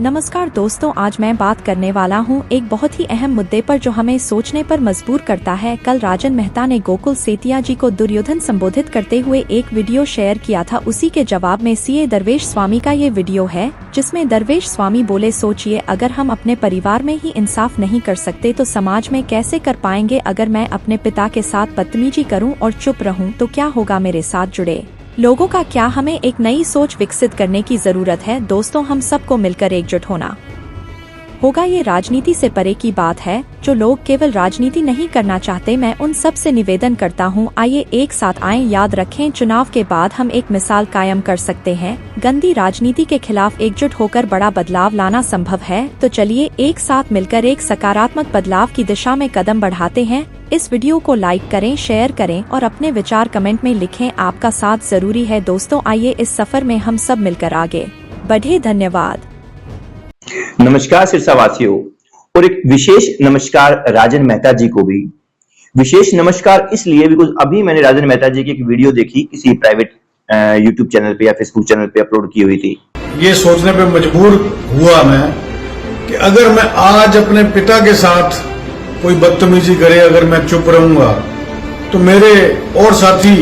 नमस्कार दोस्तों, आज मैं बात करने वाला हूं एक बहुत ही अहम मुद्दे पर जो हमें सोचने पर मजबूर करता है। कल राजन मेहता ने गोकुल सेतिया जी को दुर्योधन संबोधित करते हुए एक वीडियो शेयर किया था। उसी के जवाब में सीए दरवेश स्वामी का ये वीडियो है, जिसमें दरवेश स्वामी बोले, सोचिए अगर हम अपने परिवार में ही इंसाफ नहीं कर सकते तो समाज में कैसे कर पाएंगे। अगर मैं अपने पिता के साथ बदतमीजी करूं और चुप रहूं तो क्या होगा मेरे साथ जुड़े लोगों का। क्या हमें एक नई सोच विकसित करने की जरूरत है दोस्तों। हम सबको मिलकर एकजुट होना होगा। ये राजनीति से परे की बात है। जो लोग केवल राजनीति नहीं करना चाहते, मैं उन सब से निवेदन करता हूँ, आइए एक साथ आएं। याद रखें, चुनाव के बाद हम एक मिसाल कायम कर सकते हैं। गंदी राजनीति के खिलाफ एकजुट होकर बड़ा बदलाव लाना संभव है। तो चलिए एक साथ मिलकर एक सकारात्मक बदलाव की दिशा में कदम बढ़ाते हैं। इस वीडियो को लाइक करें, शेयर करें और अपने विचार कमेंट में लिखें। आपका साथ जरूरी है दोस्तों। आइए इस सफर में हम सब मिलकर आगे बढ़े। धन्यवाद। नमस्कार सिरसावासियों, और एक विशेष नमस्कार राजन मेहता जी को भी। विशेष नमस्कार इसलिए बिकॉज अभी मैंने राजन मेहता जी की एक वीडियो देखी, किसी प्राइवेट यूट्यूब चैनल पे या फेसबुक चैनल पे अपलोड की हुई थी। ये सोचने पे मजबूर हुआ मैं कि अगर मैं आज अपने पिता के साथ कोई बदतमीजी करे, अगर मैं चुप रहूंगा तो मेरे और साथी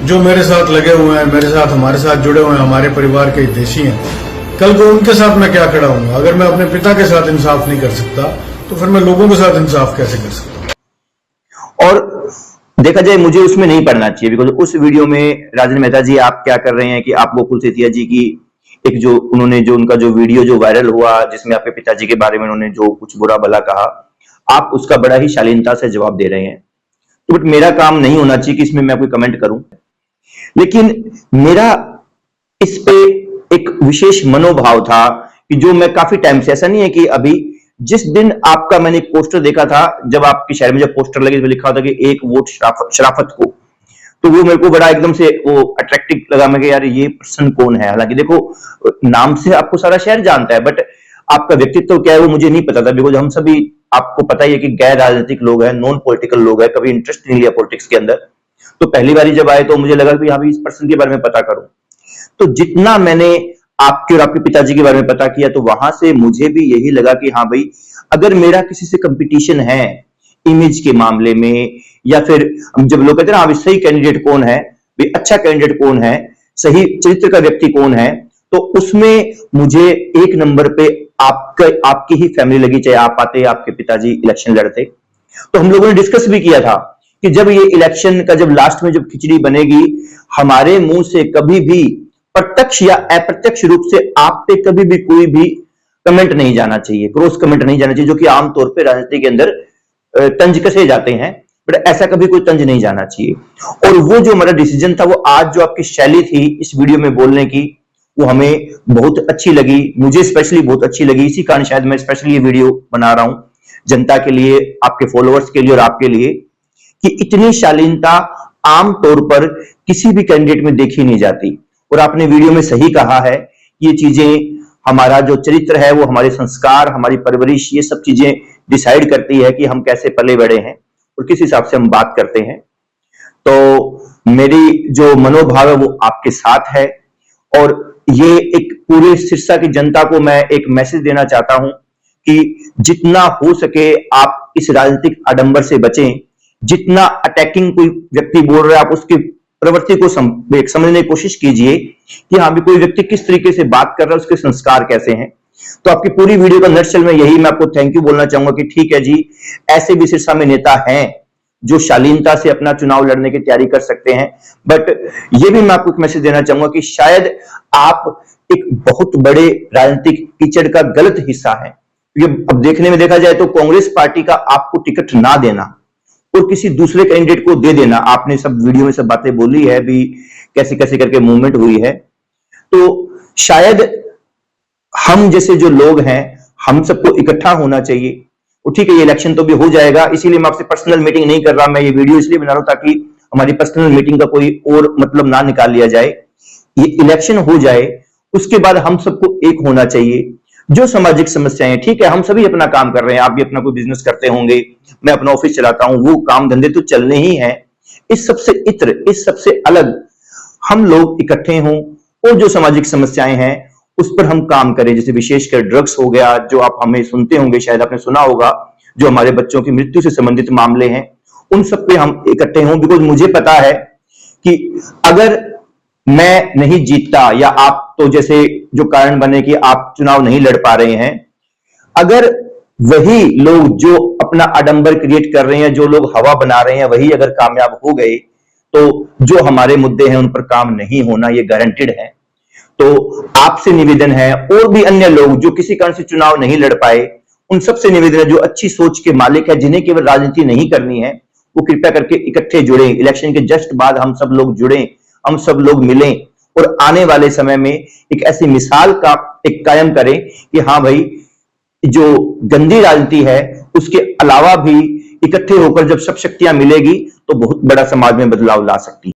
जो मेरे साथ लगे हुए हैं, मेरे साथ हमारे साथ जुड़े हुए हैं, हमारे परिवार के हितैषी हैं, कल को उनके साथ मैं क्या खड़ा हूंगा। अगर मैं अपने पिता के साथ इंसाफ नहीं कर सकता तो फिर मैं लोगों के साथ इंसाफ कैसे कर सकता। और देखा जाए मुझे उसमें नहीं पढ़ना चाहिए, बिकॉज उस वीडियो में राजन मेहता जी आप क्या कर रहे हैं कि आप गोकुल सेतिया जी की एक जो उन्होंने जो उनका जो वीडियो जो वायरल हुआ, जिसमें आपके पिताजी के बारे में उन्होंने जो कुछ बुरा भला कहा, आप उसका बड़ा ही शालीनता से जवाब दे रहे हैं। तो बट मेरा काम नहीं होना चाहिए कि इसमें मैं कोई कमेंट करूं, लेकिन मेरा इस पे एक विशेष मनोभाव था कि जो मैं काफी टाइम से, ऐसा नहीं है कि अभी, जिस दिन आपका मैंने एक पोस्टर देखा था, जब आपके शहर में जब पोस्टर लगे तो लिखा था कि एक वोट शराफत को, तो वो मेरे को बड़ा एकदम से वो अट्रैक्टिव लगा। मैं कि यार ये पर्सन कौन है। हालांकि देखो नाम से आपको सारा शहर जानता है, बट आपका व्यक्तित्व क्या है वो मुझे नहीं पता था, बिकॉज हम सभी, आपको पता ही है कि गैर राजनीतिक लोग हैं, नॉन पॉलिटिकल लोग हैं, कभी इंटरेस्ट नहीं लिया पॉलिटिक्स के अंदर। तो पहली बार जब आए तो मुझे लगा कि हाँ भी इस पर्सन के बारे में पता करूं। तो जितना मैंने आपके और आपके पिताजी के बारे में पता किया, तो वहां से मुझे भी यही लगा कि हाँ भाई, अगर मेरा किसी से कंपटीशन है इमेज के मामले में, या फिर जब लोग कहते हैं ना सही कैंडिडेट कौन है, भी अच्छा कैंडिडेट कौन है, सही चरित्र का व्यक्ति कौन है, तो उसमें मुझे एक नंबर पे आपकी ही फैमिली लगी। चाहे आप आते, आपके पिताजी इलेक्शन लड़ते, तो हम लोगों ने डिस्कस भी किया था कि जब ये इलेक्शन का जब लास्ट में जब खिचड़ी बनेगी, हमारे मुंह से कभी भी प्रत्यक्ष या अप्रत्यक्ष रूप से आप पे कभी भी कोई भी कमेंट नहीं जाना चाहिए, क्रॉस कमेंट नहीं जाना चाहिए, जो कि आमतौर पे राजनीति के अंदर तंज कसे जाते हैं, बट ऐसा कभी कोई तंज नहीं जाना चाहिए। और वो जो हमारा डिसीजन था, वो आज जो आपकी शैली थी इस वीडियो में बोलने की, वो हमें बहुत अच्छी लगी, मुझे स्पेशली बहुत अच्छी लगी। इसी कारण शायद मैं स्पेशली ये वीडियो बना रहा हूं, जनता के लिए, आपके फॉलोअर्स के लिए और आपके लिए, कि इतनी शालीनता आमतौर पर किसी भी कैंडिडेट में देखी नहीं जाती। और आपने वीडियो में सही कहा है, ये चीजें, हमारा जो चरित्र है, वो हमारे संस्कार, हमारी परवरिश, ये सब चीजें डिसाइड करती है कि हम कैसे पले बड़े हैं और किस हिसाब से हम बात करते हैं। तो मेरी जो मनोभाव है वो आपके साथ है, और ये एक पूरे सिरसा की जनता को मैं एक मैसेज देना चाहता हूं कि जितना हो सके आप इस राजनीतिक आडंबर से बचें। जितना अटैकिंग कोई व्यक्ति बोल रहा है, आप उसकी प्रवृत्ति को समझने की कोशिश कीजिए कि हाँ भी कोई व्यक्ति किस तरीके से बात कर रहा है, उसके संस्कार कैसे हैं। तो आपकी पूरी वीडियो का नटशेल में यही मैं आपको थैंक यू बोलना चाहूंगा कि ठीक है जी, ऐसे भी सिरसा में नेता हैं जो शालीनता से अपना चुनाव लड़ने की तैयारी कर सकते हैं। बट ये भी मैं आपको एक मैसेज देना चाहूंगा कि शायद आप एक बहुत बड़े राजनीतिक कीचड़ का गलत हिस्सा है। अब देखने में देखा जाए तो कांग्रेस पार्टी का आपको टिकट ना देना और किसी दूसरे कैंडिडेट को दे देना, आपने सब वीडियो में सब बातें बोली है भी, कैसे कैसे करके मूवमेंट हुई है, तो शायद हम जैसे जो लोग हैं, हम सबको इकट्ठा होना चाहिए। और ठीक है, ये इलेक्शन तो भी हो जाएगा, इसीलिए मैं आपसे पर्सनल मीटिंग नहीं कर रहा, मैं ये वीडियो इसलिए बना रहा हूं ताकि हमारी पर्सनल मीटिंग का कोई और मतलब ना निकाल लिया जाए। ये इलेक्शन हो जाए, उसके बाद हम सबको एक होना चाहिए। जो सामाजिक समस्याएं, ठीक है हम सभी अपना काम कर रहे हैं, आप भी अपना कोई बिजनेस करते होंगे, मैं अपना ऑफिस चलाता हूं, वो काम धंधे तो चलने ही हैं। इस सबसे इत्र, इस सबसे अलग हम लोग इकट्ठे हों और जो सामाजिक समस्याएं हैं उस पर हम काम करें। जैसे विशेषकर ड्रग्स हो गया, जो आप हमें सुनते होंगे, शायद आपने सुना होगा, जो हमारे बच्चों की मृत्यु से संबंधित मामले हैं, उन सब पे हम इकट्ठे हों। बिकॉज मुझे पता है कि अगर मैं नहीं जीतता, या आप तो जैसे जो कारण बने कि आप चुनाव नहीं लड़ पा रहे हैं, अगर वही लोग जो अपना आडंबर क्रिएट कर रहे हैं, जो लोग हवा बना रहे हैं, वही अगर कामयाब हो गए, तो जो हमारे मुद्दे हैं उन पर काम नहीं होना ये गारंटेड है। तो आपसे निवेदन है, और भी अन्य लोग जो किसी कारण से चुनाव नहीं लड़ पाए, उन सबसे निवेदन है जो अच्छी सोच के मालिक है, जिन्हें केवल राजनीति नहीं करनी है, वो कृपया करके इकट्ठे जुड़े। इलेक्शन के जस्ट बाद हम सब लोग जुड़े, हम सब लोग मिलें, और आने वाले समय में एक ऐसी मिसाल का एक कायम करें कि हाँ भाई, जो गंदी राजनीति है उसके अलावा भी इकट्ठे होकर जब सब शक्तियां मिलेगी तो बहुत बड़ा समाज में बदलाव ला सकती है।